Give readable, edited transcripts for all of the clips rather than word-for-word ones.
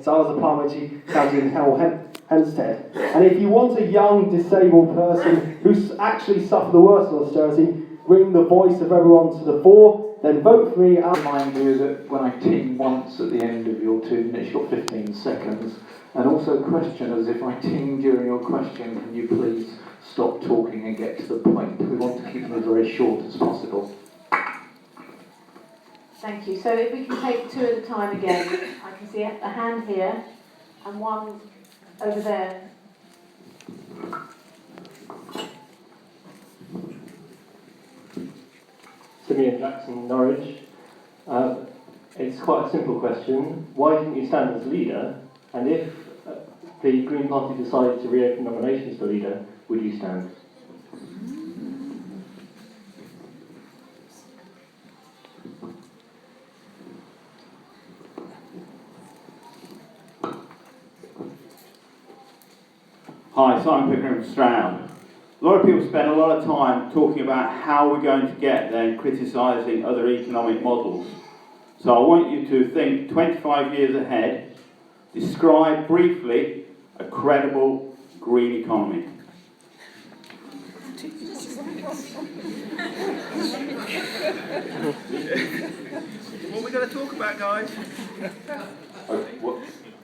So I was the Parliamentary County in Hempstead. And if you want a young disabled person who's actually suffered the worst of austerity, bring the voice of everyone to the fore, then vote for me. I remind you that when I ting once at the end of your 2 minutes, you've got 15 seconds. And also questioners, if I ting during your question, can you please stop talking and get to the point? We want to keep them as very short as possible. Thank you. So if we can take two at a time again. I can see a hand here and one over there. Simeon Jackson, Norwich. It's quite a simple question. Why didn't you stand as leader? And if the Green Party decided to reopen nominations for leader, would you stand? Hi, Simon Pickering from Stroud. A lot of people spend a lot of time talking about how we're going to get there and criticising other economic models. So I want you to think 25 years ahead, describe briefly a credible green economy. What are we going to talk about, guys?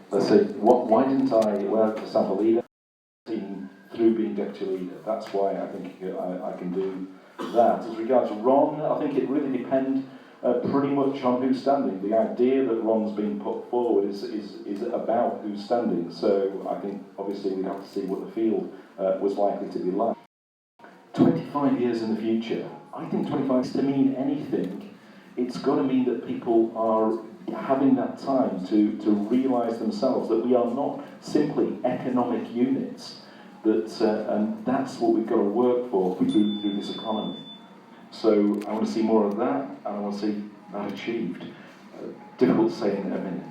Let's see, why didn't I, well, for example, leader through being deputy leader? That's why I think I can do that. As regards to Ron, I think it really depends pretty much on who's standing. The idea that Ron's been put forward is about who's standing. So I think obviously we'd have to see what the field was likely to be like. 25 years in the future, I think 25 is to mean anything. It's got to mean that people are having that time to realise themselves that we are not simply economic units, and that's what we've got to work for through this economy. So I want to see more of that, and I want to see that achieved. Difficult to say in a minute.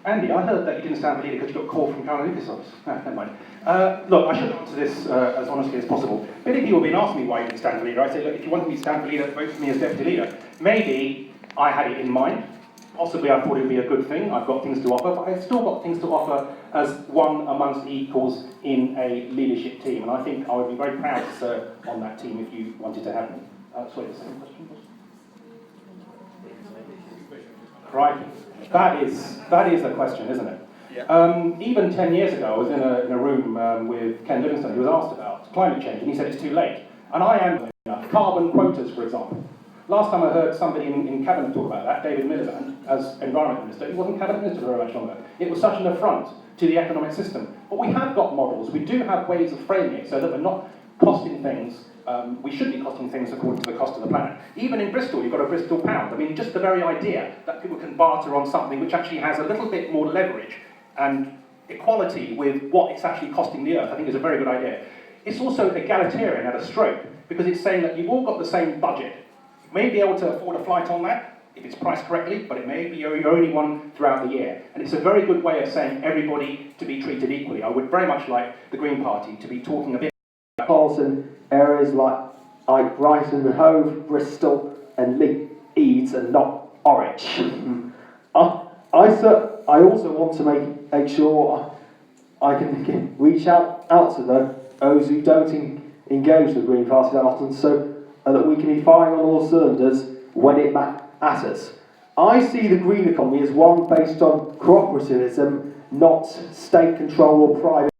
Andy, I heard that you didn't stand for leader because you got called from Carolina Lucas office. No, never mind. Look, I should answer this as honestly as possible. Many people have been asking me why you didn't stand for leader. I say, look, if you wanted me to stand for leader, vote for me as deputy leader. Maybe I had it in mind. Possibly I thought it would be a good thing. I've got things to offer, but I've still got things to offer as one amongst equals in a leadership team. And I think I would be very proud to serve on that team if you wanted to have me. Sorry, the second question was? Right. That is a question, isn't it? Yeah. Even 10 years ago, I was in a room with Ken Livingstone, who was asked about climate change, and he said it's too late. And I am carbon quotas, for example. Last time I heard somebody in Cabinet talk about that, David Miliband, as Environment Minister, he wasn't Cabinet Minister for very much longer. It was such an affront to the economic system. But we have got models, we do have ways of framing it so that we're not costing things, we should be costing things according to the cost of the planet. Even in Bristol, you've got a Bristol pound. I mean, just the very idea that people can barter on something which actually has a little bit more leverage and equality with what it's actually costing the earth, I think is a very good idea. It's also egalitarian at a stroke, because it's saying that you've all got the same budget. You may be able to afford a flight on that, if it's priced correctly, but it may be your only one throughout the year. And it's a very good way of saying everybody to be treated equally. I would very much like the Green Party to be talking a bit about Carlton, areas like Brighton and Hove, Bristol and Leeds, and not Norwich. I also want to make sure I can reach out to those who don't engage the Green Party that often, so that we can be firing on all cylinders when it matters. I see the green economy as one based on cooperativism, not state control or private